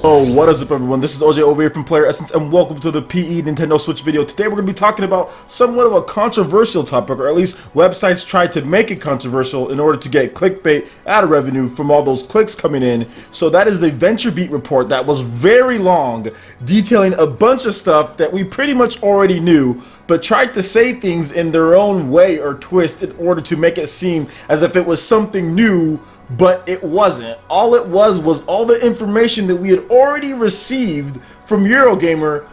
Oh, what is up everyone, this is OJ over here from PlayerEssence and welcome to the PE Nintendo Switch video. Today we're going to be talking about somewhat of a controversial topic, or at least websites try to make it controversial in order to get clickbait ad revenue from all those clicks coming in. So that is the VentureBeat report that was very long, detailing a bunch of stuff that we pretty much already knew, but tried to say things in their own way or twist in order to make it seem as if it was something new, but it wasn't. All it was all the information that we had already received from Eurogamer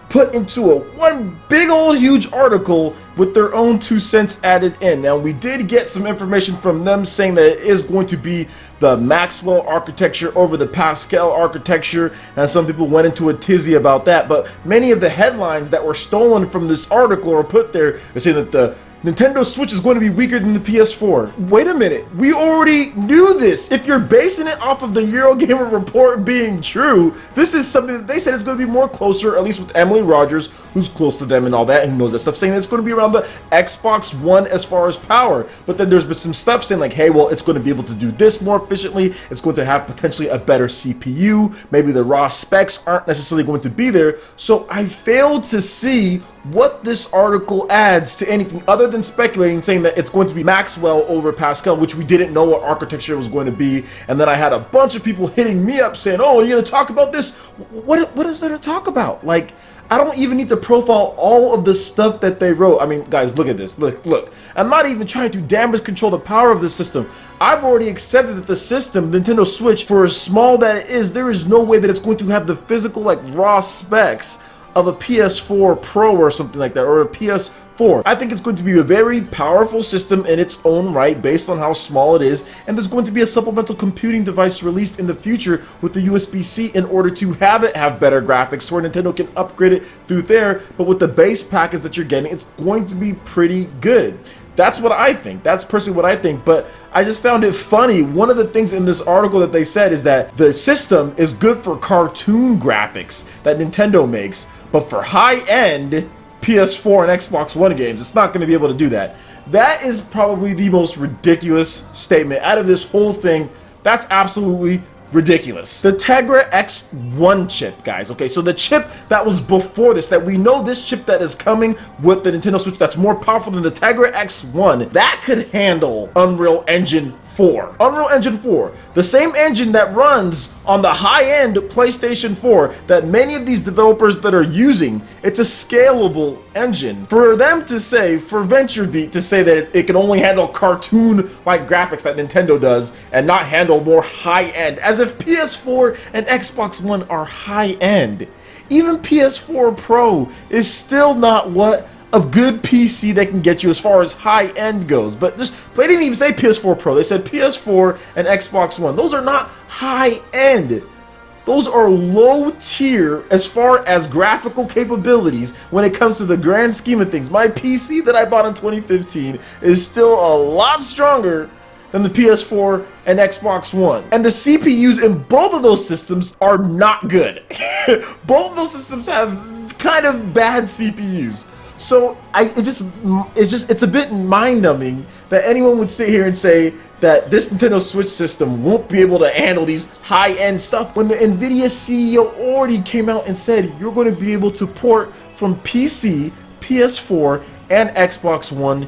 put into one big old huge article with their own 2 cents added in. Now we did get some information from them saying that it is going to be the Maxwell architecture over the Pascal architecture, and some people went into a tizzy about that, but many of the headlines that were stolen from this article or put there are saying that the Nintendo Switch is going to be weaker than the PS4. Wait a minute, we already knew this. If you're basing it off of the Eurogamer report being true, this is something that they said is going to be more closer, at least with Emily Rogers, who's close to them and all that, and knows that stuff, saying that it's going to be around the Xbox One as far as power. But then there's been some stuff saying like, hey, well, it's going to be able to do this more efficiently, it's going to have potentially a better CPU, maybe the raw specs aren't necessarily going to be there. So I failed to see what this article adds to anything other than speculating, saying that it's going to be Maxwell over Pascal, which we didn't know what architecture was going to be. And then I had a bunch of people hitting me up saying, oh, you're going to talk about this? What is there to talk about? Like, I don't even need to profile all of the stuff that they wrote. I mean, guys, look at this. Look. I'm not even trying to damage control the power of the system. I've already accepted that the system, Nintendo Switch, for as small that it is, there is no way that it's going to have the physical, like, raw specs of a PS4 Pro or something like that, or a PS4. I think it's going to be a very powerful system in its own right based on how small it is, and there's going to be a supplemental computing device released in the future with the USB-C in order to have it have better graphics where Nintendo can upgrade it through there. But with the base package that you're getting, it's going to be pretty good. That's what I think. That's personally what I think, but I just found it funny. One of the things in this article that they said is that the system is good for cartoon graphics that Nintendo makes, but for high-end PS4 and Xbox One games, it's not going to be able to do that. That is probably the most ridiculous statement out of this whole thing. That's absolutely ridiculous. The Tegra X1 chip, guys, okay, so the chip that was before this, that we know this chip that is coming with the Nintendo Switch that's more powerful than the Tegra X1, that could handle Unreal Engine 4. Unreal Engine 4, the same engine that runs on the high-end PlayStation 4 that many of these developers that are using. It's a scalable engine. For them to say, for VentureBeat to say that it can only handle cartoon-like graphics that Nintendo does and not handle more high-end, as if PS4 and Xbox One are high-end. Even PS4 Pro is still not what a good PC that can get you as far as high-end goes. But just, they didn't even say PS4 Pro, they said PS4 and Xbox One. Those are not high-end. Those are low tier as far as graphical capabilities when it comes to the grand scheme of things. My PC that I bought in 2015 is still a lot stronger than the PS4 and Xbox One. And the CPUs in both of those systems are not good. Both of those systems have kind of bad CPUs. So it's a bit mind-numbing that anyone would sit here and say that this Nintendo Switch system won't be able to handle these high-end stuff when the Nvidia CEO already came out and said you're going to be able to port from PC, PS4, and Xbox One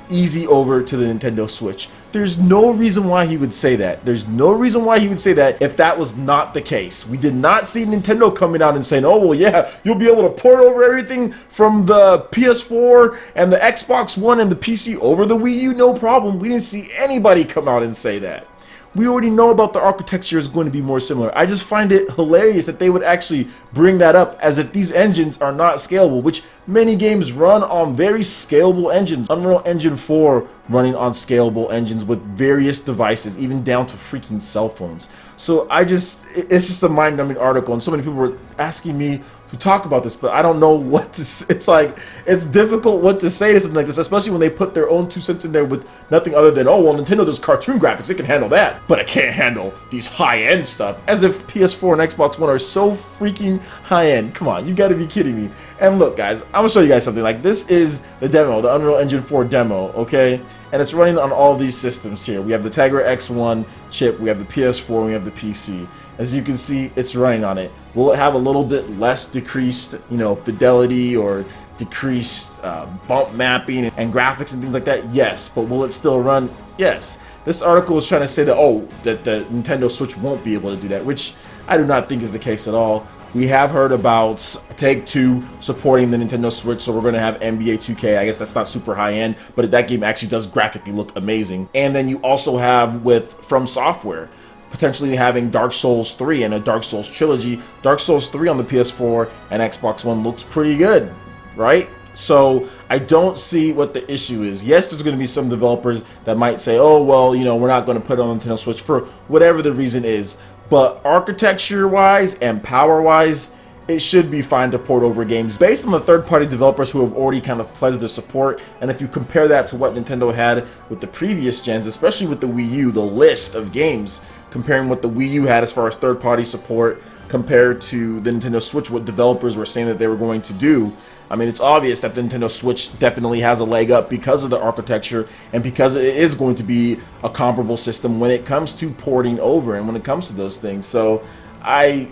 easy over to the Nintendo Switch. There's no reason why he would say that. There's no reason why he would say that if that was not the case. We did not see Nintendo coming out and saying, oh, well, yeah, you'll be able to port over everything from the PS4 and the Xbox One and the PC over the Wii U, no problem. We didn't see anybody come out and say that. We already know about the architecture is going to be more similar. I just find it hilarious that they would actually bring that up as if these engines are not scalable, which many games run on very scalable engines. Unreal Engine 4 running on scalable engines with various devices, even down to freaking cell phones. So it's just a mind-numbing article, and so many people were asking me to talk about this, but I don't know what to say. It's like, it's difficult what to say to something like this, especially when they put their own 2 cents in there with nothing other than, oh, well, Nintendo does cartoon graphics, it can handle that, but it can't handle these high-end stuff, as if PS4 and Xbox One are so freaking high-end. Come on, you gotta be kidding me. And look, guys, I'm gonna show you guys something. Like, this is the demo, the Unreal Engine 4 demo, okay? and it's running on all these systems here. We have the Tegra X1 chip, we have the PS4, and we have the PC. As you can see, it's running on it. Will it have a little bit less decreased, fidelity or decreased bump mapping and graphics and things like that? Yes. But will it still run? Yes. This article is trying to say that the Nintendo Switch won't be able to do that, which I do not think is the case at all. We have heard about Take-Two supporting the Nintendo Switch, so we're going to have NBA 2K. I guess that's not super high-end, but that game actually does graphically look amazing. And then you also have with From Software potentially having Dark Souls 3 and a Dark Souls trilogy. Dark Souls 3 on the PS4 and Xbox One looks pretty good, right? So I don't see what the issue is. Yes, there's going to be some developers that might say, oh, well, we're not going to put it on Nintendo Switch for whatever the reason is. But architecture-wise and power-wise, it should be fine to port over games based on the third-party developers who have already kind of pledged their support. And if you compare that to what Nintendo had with the previous gens, especially with the Wii U, the list of games, comparing what the Wii U had as far as third-party support compared to the Nintendo Switch, what developers were saying that they were going to do, I mean, it's obvious that the Nintendo Switch definitely has a leg up because of the architecture and because it is going to be a comparable system when it comes to porting over and when it comes to those things. So I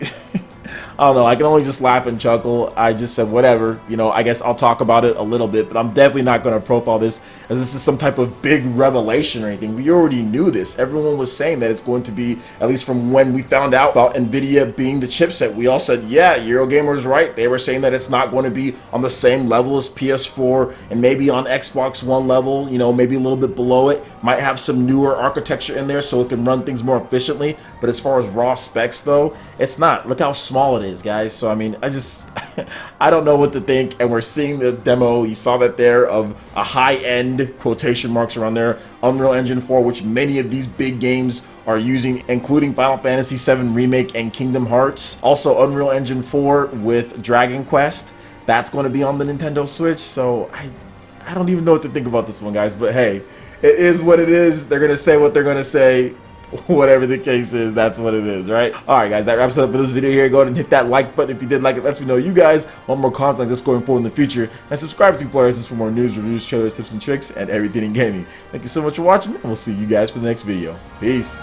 don't know, I can only just laugh and chuckle. I just said whatever, I guess I'll talk about it a little bit, but I'm definitely not going to profile this as this is some type of big revelation or anything. We already knew this. Everyone was saying that it's going to be, at least from when we found out about Nvidia being the chipset, we all said, yeah, Eurogamer's right. They were saying that it's not going to be on the same level as PS4 and maybe on Xbox One level, maybe a little bit below it. Might have some newer architecture in there so it can run things more efficiently, but as far as raw specs though, it's not. Look how small it is, guys. So I mean, I don't know what to think, and we're seeing the demo. You saw that there of a high-end quotation marks around there, Unreal Engine 4, which many of these big games are using, including Final Fantasy VII Remake and Kingdom Hearts. Also Unreal Engine 4 with Dragon Quest. That's going to be on the Nintendo Switch. So I don't even know what to think about this one, guys, but hey, it is what it is. They're going to say what they're going to say. Whatever the case is, that's what it is, right? Alright guys, that wraps it up for this video here. Go ahead and hit that like button if you did like it. Lets me know you guys want more content like this going forward in the future. And subscribe to PlayerEssence for more news, reviews, trailers, tips, and tricks, and everything in gaming. Thank you so much for watching, and we'll see you guys for the next video. Peace.